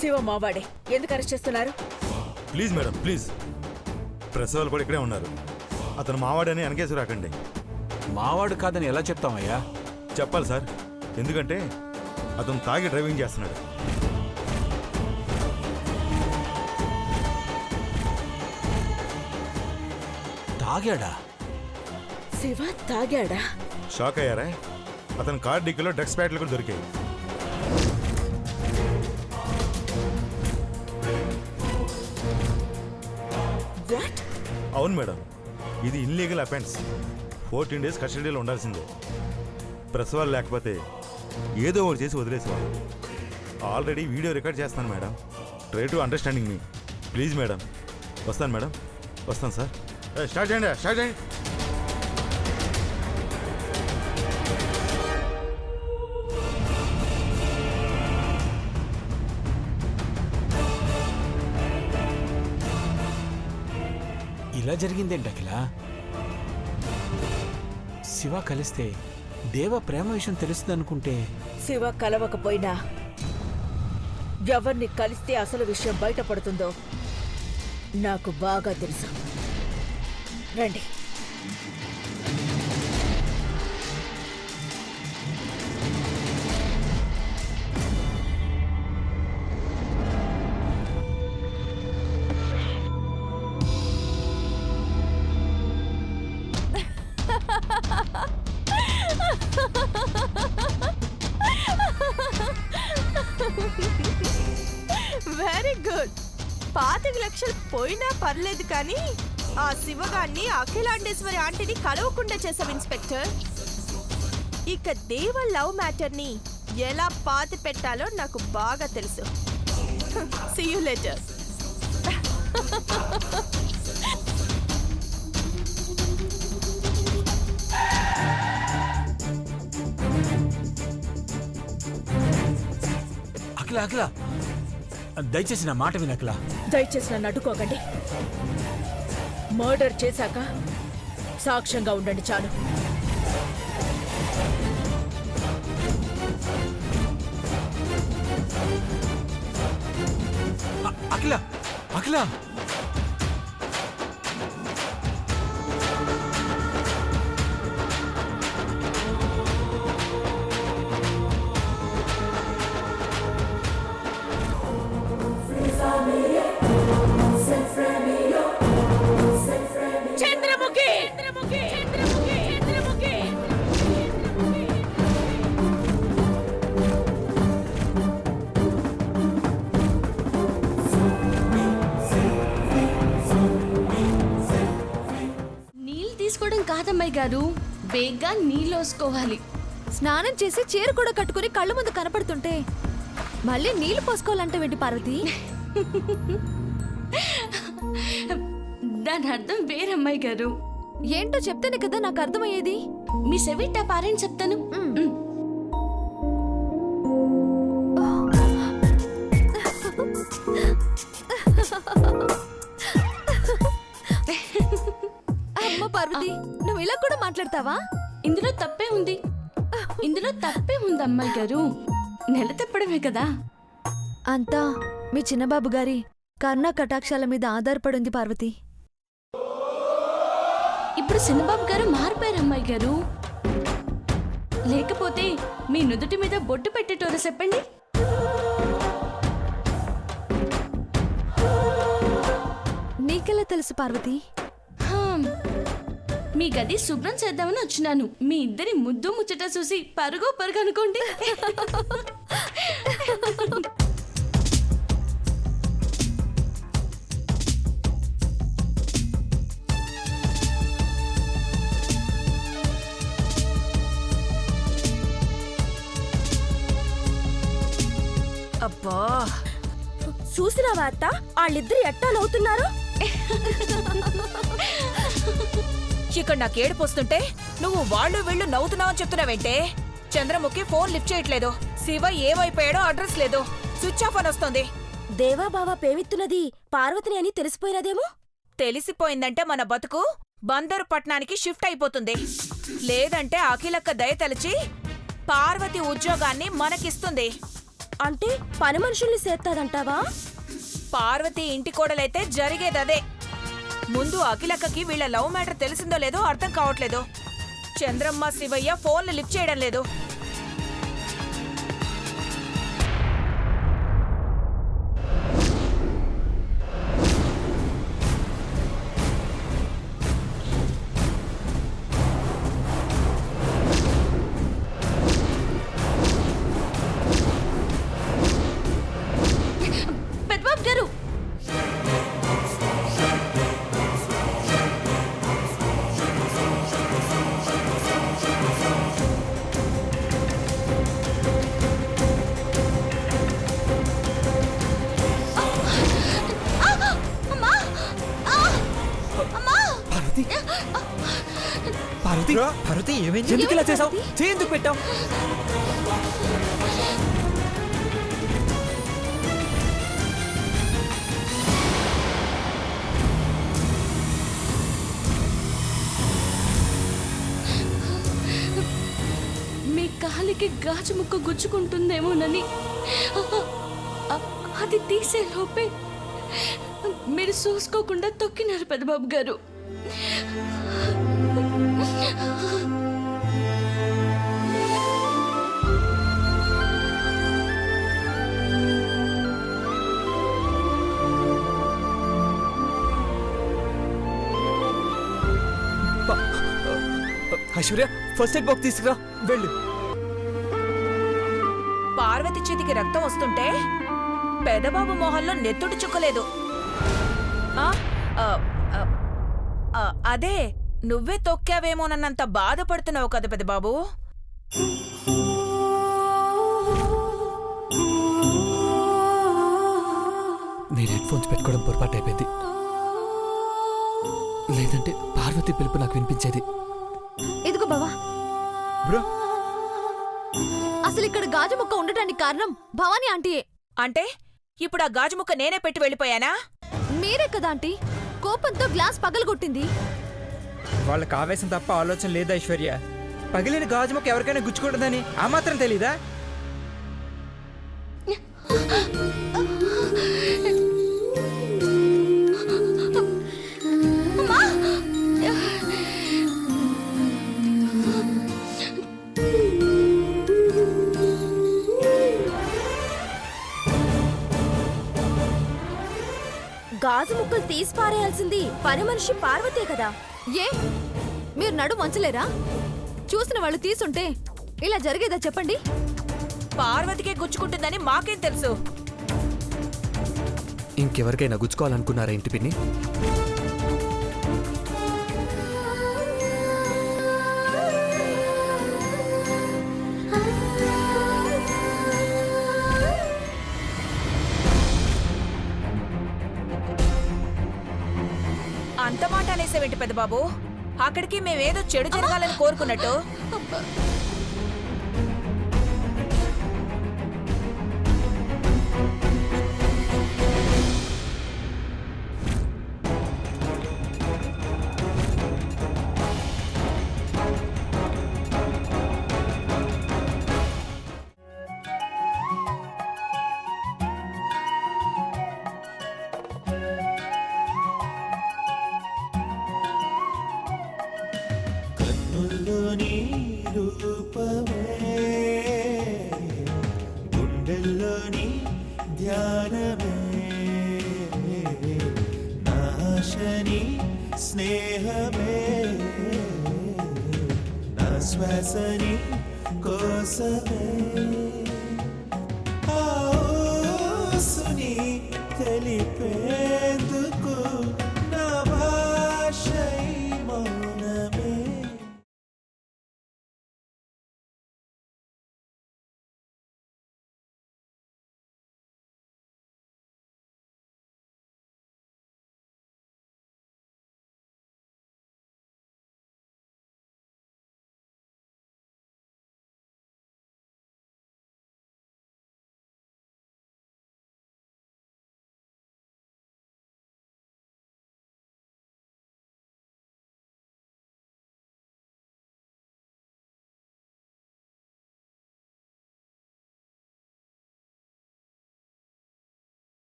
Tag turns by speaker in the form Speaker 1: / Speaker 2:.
Speaker 1: శివ మావాడే, ఎందుకు అరెస్ట్ చేస్తున్నారు?
Speaker 2: Please madam, please. Press వాళ్ళు కూడా ఇక్కడే ఉన్నారు. అతను మావాడని అనకేసి రాకండి.
Speaker 3: మావాడు కాదని ఎలా చెప్తామయ్యా?
Speaker 2: చెప్పాలి సార్, ఎందుకంటే అతను తాగి డ్రైవింగ్ చేస్తున్నాడు.
Speaker 3: తాగాడా?
Speaker 1: శివ తాగాడా?
Speaker 2: షాక్ అయ్యారా? అతను కార్ డిక్కీలో డ్రగ్స్ ప్యాకెట్లు కూడా దొరికాయి.
Speaker 1: వాట్?
Speaker 2: అవును మేడం, ఇది ఇన్లీగల్ అఫెన్స్. 14 days కస్టడీలో ఉండాల్సిందే. ప్రెస్ వాళ్ళు లేకపోతే ఏదో ఒకటి చేసి వదిలేసేవాళ్ళు. ఆల్రెడీ వీడియో రికార్డ్ చేస్తాను madam. Try to understanding me. Please madam. వస్తాను మేడం, వస్తాను సార్. స్టార్ట్ చేయండి, స్టార్ట్ చేయండి.
Speaker 3: ఇలా జరిగిందేంటి అఖిల? శివ కలిస్తే దేవ ప్రేమ విషయం తెలుస్తుంది అనుకుంటే.
Speaker 1: శివ కలవకపోయినా ఎవరిని కలిస్తే అసలు విషయం బయటపడుతుందో నాకు బాగా తెలుసు. రండి.
Speaker 4: Very good. 25 లక్షలు పోయినా పర్లేదు కానీ ఆ శివగాన్ని అఖిలాండేశ్వరి ఆంటీని కలవకుండా చేసావు ఇన్స్పెక్టర్. ఇక దేవ లవ్ మ్యాటర్ని ఎలా పాతి పెట్టాలో నాకు బాగా తెలుసు. See you later.
Speaker 3: అఖిల అఖిల దయచేసి నా మాట విను అఖిల.
Speaker 1: దయచేసి నన్ను అడ్డుకోకండి. మర్డర్ చేశాక సాక్ష్యంగా ఉండండి చాలు.
Speaker 3: అఖిల అఖిల
Speaker 5: కాదమ్మాయి గారు, వేగ్గా నీళ్ళోసుకోవాలి.
Speaker 6: స్నానం చేసి చీర కూడా కట్టుకుని కళ్ళు ముందు కనపడుతుంటే మళ్ళీ నీళ్లు పోసుకోవాలంటే పార్వతి?
Speaker 5: దాని అర్థం వేరమ్మాయి గారు.
Speaker 6: ఏంటో చెప్తేనే కదా నాకు అర్థమయ్యేది.
Speaker 5: మీ సెవిట్ పారెంట్ చెప్తాను.
Speaker 6: అమ్మ పార్వతి, నువ్వు ఇలా కూడా మాట్లాడతావా?
Speaker 5: ఇందులో తప్పే ఉంది, ఇందులో తప్పే ఉంది అమ్మాయి గారు. నెల తప్పడమే కదా.
Speaker 6: అంతా మీ చిన్నబాబు గారి కరుణా కటాక్షాల మీద ఆధారపడింది పార్వతి.
Speaker 5: ఇప్పుడు చిన్నబాబు గారు మారిపోయారు అమ్మాయి గారు. లేకపోతే మీ నుదుటి మీద బొట్టు పెట్టేటోరు చెప్పండి.
Speaker 6: నీకెలా తెలుసు పార్వతి?
Speaker 5: మీ గది శుభ్రం చేద్దామని వచ్చినాను. మీ ఇద్దరి ముద్దు ముచ్చట చూసి పరుగు పరుగు అనుకోండి.
Speaker 4: అబ్బా, చూసినావా అత్త వాళ్ళిద్దరు ఎట్టాలవుతున్నారు?
Speaker 1: ఇక్కడ నాకు ఏడుపు వస్తుంటే నువ్వు వాళ్ళు వీళ్ళు నవ్వుతున్నావని చెప్తున్నావేంటే? చంద్రముఖి ఫోన్ లిఫ్ట్ చేయట్లేదు. శివ ఏమైపోయాడో అడ్రస్ లేదు. స్విచ్ ఆఫ్ అని వస్తుంది.
Speaker 4: దేవా బావా పేమిత్తున్నది పార్వతిని అని తెలిసిపోయినదేమో.
Speaker 1: తెలిసిపోయిందంటే మన బతుకు బందరు పట్నానికి షిఫ్ట్ అయిపోతుంది. లేదంటే అఖిలక్క దయ తలచి పార్వతి ఉద్యోగాన్ని మనకిస్తుంది.
Speaker 4: అంటే పని మనుషుల్ని చేస్తాదంటావా?
Speaker 1: పార్వతి ఇంటి కోడలైతే జరిగేదదే. ముందు అఖిలక్కకి వీళ్ళ లవ్ మ్యాటర్ తెలిసిందో లేదో అర్థం కావట్లేదు. చంద్రమ్మ శివయ్య ఫోన్లు లిఫ్ట్ చేయడం లేదు.
Speaker 5: పెద్దబాబు గారు,
Speaker 3: పార్వతి పార్వతి పార్వతి ఏమైంది? ఎందుకు ఇలా చేసావు? చేయి ఎందుకు పెట్టావు?
Speaker 5: మీ కాలికి గాజు ముక్క గుచ్చుకుంటుందేమోనని అది తీసే లోపే మీరు చూసుకోకుండా తొక్కినారు పెద్దబాబు గారు.
Speaker 3: ఐశ్వర్య, ఫస్ట్ ఎయిడ్ బాక్స్ తీసుకురా, వెళ్ళు.
Speaker 1: పార్వతి చేతికి రక్తం వస్తుంటే పెదబాబు మొహంలో నెత్తుటి చుక్కలేదు. ఆ, ఆ, ఆ, ఆ, అదే నువ్వే తొక్కావేమోనన్నంత బాధపడుతున్నావు కదా పెదబాబు.
Speaker 7: నేను హెడ్ ఫోన్స్ పెట్టుకోవడం పొరపాటు అయిపోయింది. లేదంటే పార్వతి పిలుపు నాకు వినిపించేది.
Speaker 6: ఇదిగో బావా,
Speaker 3: బ్రో,
Speaker 6: అసలు ఇక్కడ గాజు ముక్క ఉండటానికి కారణం భవానీ ఆంటీయే.
Speaker 1: అంటే ఇప్పుడు ఆ గాజు ముక్క నేనే పెట్టి వెళ్ళిపోయానా?
Speaker 6: మీరే కదా ఆంటీ కోపంతో గ్లాస్ పగలగొట్టింది.
Speaker 8: వాళ్ళకి ఆవేశం తప్ప ఆలోచన లేదా ఐశ్వర్య? పగిలిన గాజు ముక్క ఎవరికైనా గుచ్చుకుంటుందని ఆ మాత్రం తెలీదా?
Speaker 4: గాజు ముక్కలు తీసి పారేయాల్సింది పని మనిషి పార్వతే కదా.
Speaker 6: ఏ మీరు నడు వంచలేరా? చూసిన వాళ్ళు తీసుంటే ఇలా జరిగేదా చెప్పండి?
Speaker 1: పార్వతికే గుచ్చుకుంటుందని మాకేం తెలుసు?
Speaker 7: ఇంకెవరికైనా గుచ్చుకోవాలనుకున్నారా ఇంటి పిన్ని?
Speaker 1: అంత మాట అనేసేవేంటి పెద్దబాబు? అక్కడికి మేమేదో చెడు జరగాలని కోరుకున్నట్టు.
Speaker 9: గుండెల్లోని ధ్యానమే నాశని స్నేహమే నా శ్వాసని కోసమే ఆసుని తెలిపే